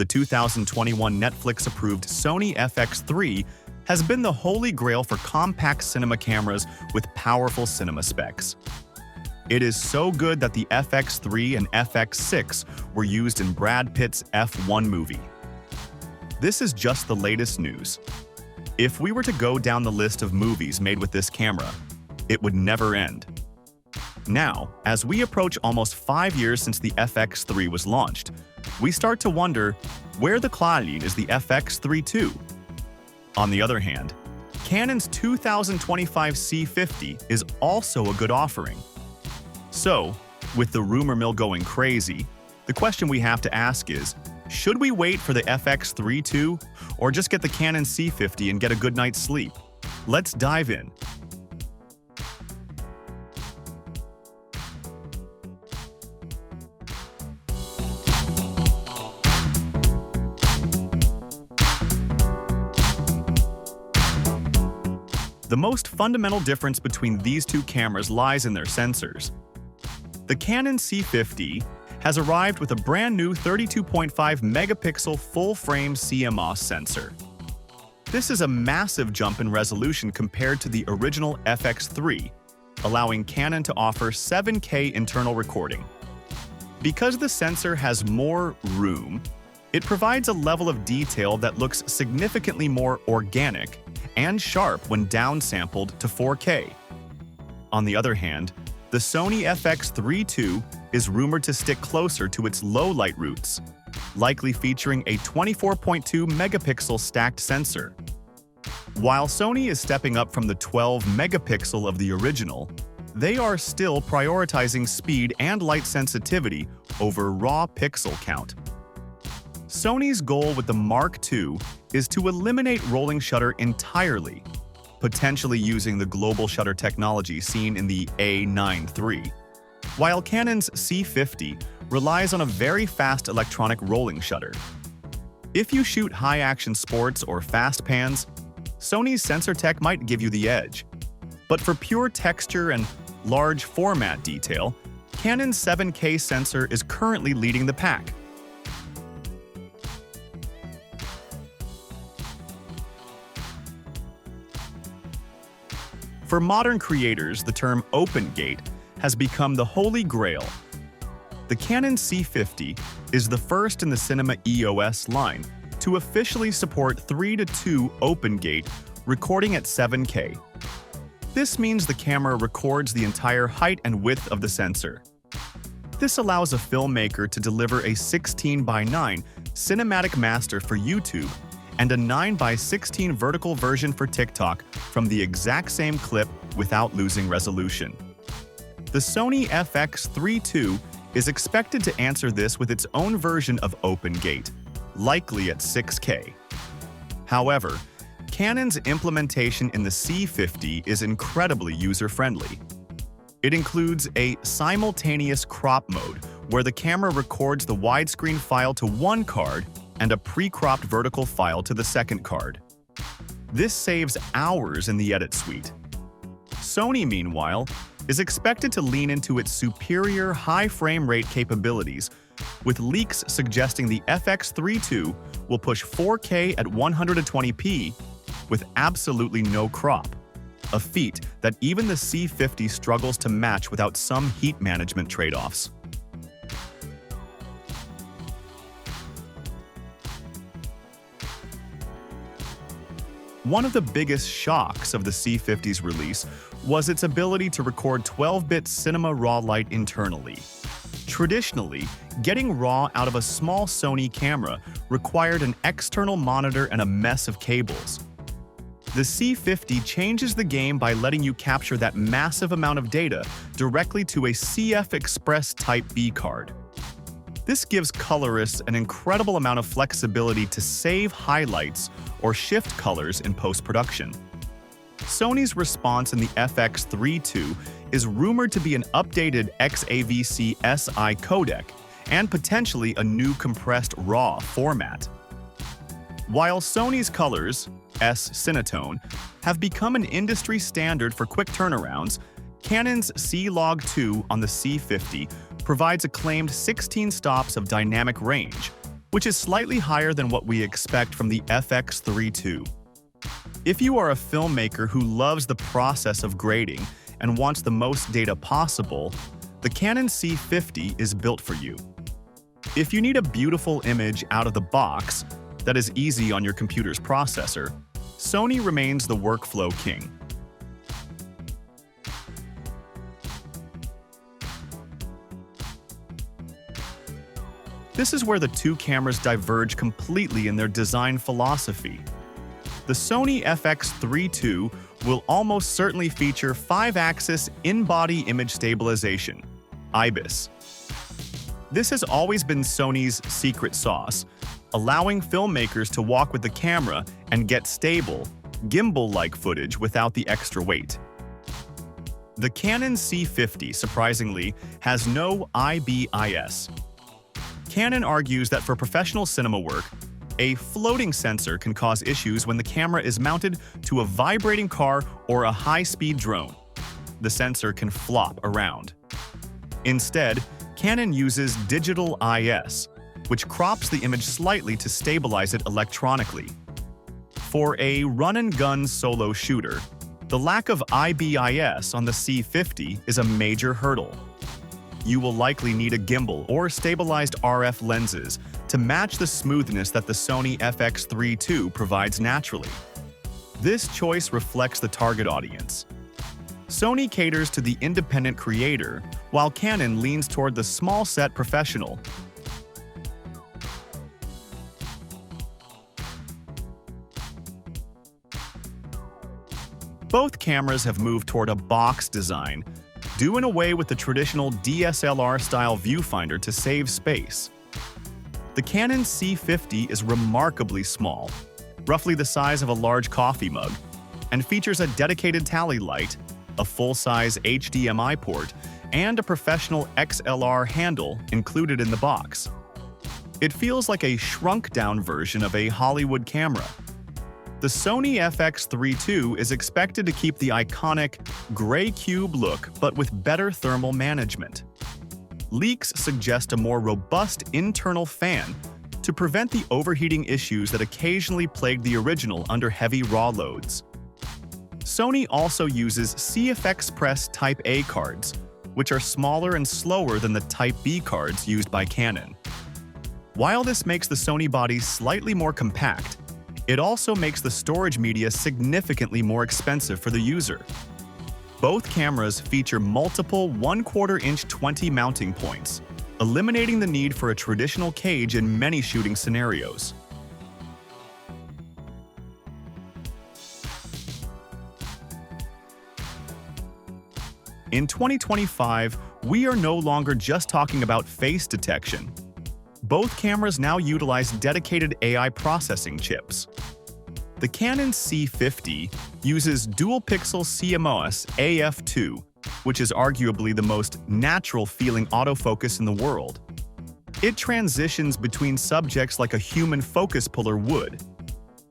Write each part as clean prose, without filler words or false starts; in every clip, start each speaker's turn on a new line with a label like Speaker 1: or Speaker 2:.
Speaker 1: the 2021 Netflix-approved Sony FX3 has been the holy grail for compact cinema cameras with powerful cinema specs. It is so good that the FX3 and FX6 were used in Brad Pitt's F1 movie. This is just the latest news. If we were to go down the list of movies made with this camera, it would never end. Now, as we approach almost 5 years since the FX3 was launched, we start to wonder where the Clarlin is the FX3II. On the other hand, Canon's 2025 C50 is also a good offering. So, with the rumor mill going crazy, the question we have to ask is, should we wait for the FX3II or just get the Canon C50 and get a good night's sleep? Let's dive in. The most fundamental difference between these two cameras lies in their sensors. The Canon C50 has arrived with a brand new 32.5 megapixel full-frame CMOS sensor. This is a massive jump in resolution compared to the original FX3, allowing Canon to offer 7K internal recording. Because the sensor has more room, it provides a level of detail that looks significantly more organic and sharp when downsampled to 4K. On the other hand, the Sony FX3II is rumored to stick closer to its low-light roots, likely featuring a 24.2 megapixel stacked sensor. While Sony is stepping up from the 12 megapixel of the original, they are still prioritizing speed and light sensitivity over raw pixel count. Sony's goal with the Mark II is to eliminate rolling shutter entirely, potentially using the global shutter technology seen in the A9 III, while Canon's C50 relies on a very fast electronic rolling shutter. If you shoot high-action sports or fast pans, Sony's sensor tech might give you the edge. But for pure texture and large format detail, Canon's 7K sensor is currently leading the pack. For modern creators, the term open gate has become the holy grail. The Canon C50 is the first in the Cinema EOS line to officially support 3:2 open gate recording at 7K. This means the camera records the entire height and width of the sensor. This allows a filmmaker to deliver a 16:9 cinematic master for YouTube and a 9:16 vertical version for TikTok from the exact same clip without losing resolution. The Sony FX3II is expected to answer this with its own version of Open Gate, likely at 6K. However, Canon's implementation in the C50 is incredibly user-friendly. It includes a simultaneous crop mode, where the camera records the widescreen file to one card and a pre-cropped vertical file to the second card. This saves hours in the edit suite. Sony, meanwhile, is expected to lean into its superior high frame rate capabilities, with leaks suggesting the FX3II will push 4K at 120p with absolutely no crop, a feat that even the C50 struggles to match without some heat management trade-offs. One of the biggest shocks of the C50's release was its ability to record 12-bit cinema raw light internally. Traditionally, getting RAW out of a small Sony camera required an external monitor and a mess of cables. The C50 changes the game by letting you capture that massive amount of data directly to a CF Express Type B card. This gives colorists an incredible amount of flexibility to save highlights or shift colors in post-production. Sony's response in the FX3II is rumored to be an updated XAVC-SI codec and potentially a new compressed RAW format. While Sony's colors, S-Cinetone, have become an industry standard for quick turnarounds, Canon's C-Log 2 on the C50 provides a claimed 16 stops of dynamic range, which is slightly higher than what we expect from the FX3II. If you are a filmmaker who loves the process of grading and wants the most data possible, the Canon C50 is built for you. If you need a beautiful image out of the box that is easy on your computer's processor, Sony remains the workflow king. This is where the two cameras diverge completely in their design philosophy. The Sony FX3II will almost certainly feature 5-axis in-body image stabilization, IBIS. This has always been Sony's secret sauce, allowing filmmakers to walk with the camera and get stable, gimbal-like footage without the extra weight. The Canon C50, surprisingly, has no IBIS. Canon argues that for professional cinema work, a floating sensor can cause issues when the camera is mounted to a vibrating car or a high-speed drone. The sensor can flop around. Instead, Canon uses digital IS, which crops the image slightly to stabilize it electronically. For a run-and-gun solo shooter, the lack of IBIS on the C50 is a major hurdle. You will likely need a gimbal or stabilized RF lenses to match the smoothness that the Sony FX3II provides naturally. This choice reflects the target audience. Sony caters to the independent creator, while Canon leans toward the small-set professional. Both cameras have moved toward a box design, doing away with the traditional DSLR-style viewfinder to save space. The Canon C50 is remarkably small, roughly the size of a large coffee mug, and features a dedicated tally light, a full-size HDMI port, and a professional XLR handle included in the box. It feels like a shrunk-down version of a Hollywood camera. The Sony FX3II is expected to keep the iconic gray cube look, but with better thermal management. Leaks suggest a more robust internal fan to prevent the overheating issues that occasionally plagued the original under heavy raw loads. Sony also uses CFX Type A cards, which are smaller and slower than the Type B cards used by Canon. While this makes the Sony body slightly more compact, it also makes the storage media significantly more expensive for the user. Both cameras feature multiple 1/4-inch 20 mounting points, eliminating the need for a traditional cage in many shooting scenarios. In 2025, we are no longer just talking about face detection. Both cameras now utilize dedicated AI processing chips. The Canon C50 uses dual-pixel CMOS AF2, which is arguably the most natural-feeling autofocus in the world. It transitions between subjects like a human focus puller would.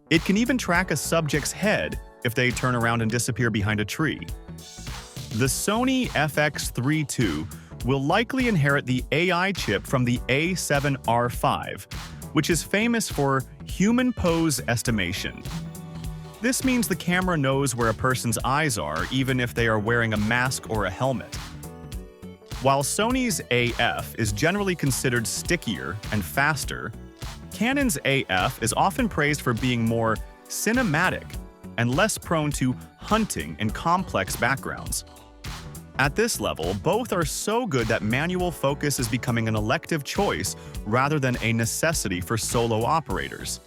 Speaker 1: It can even track a subject's head if they turn around and disappear behind a tree. The Sony FX3II will likely inherit the AI chip from the A7R5, which is famous for human pose estimation. This means the camera knows where a person's eyes are, even if they are wearing a mask or a helmet. While Sony's AF is generally considered stickier and faster, Canon's AF is often praised for being more cinematic and less prone to hunting in complex backgrounds. At this level, both are so good that manual focus is becoming an elective choice rather than a necessity for solo operators.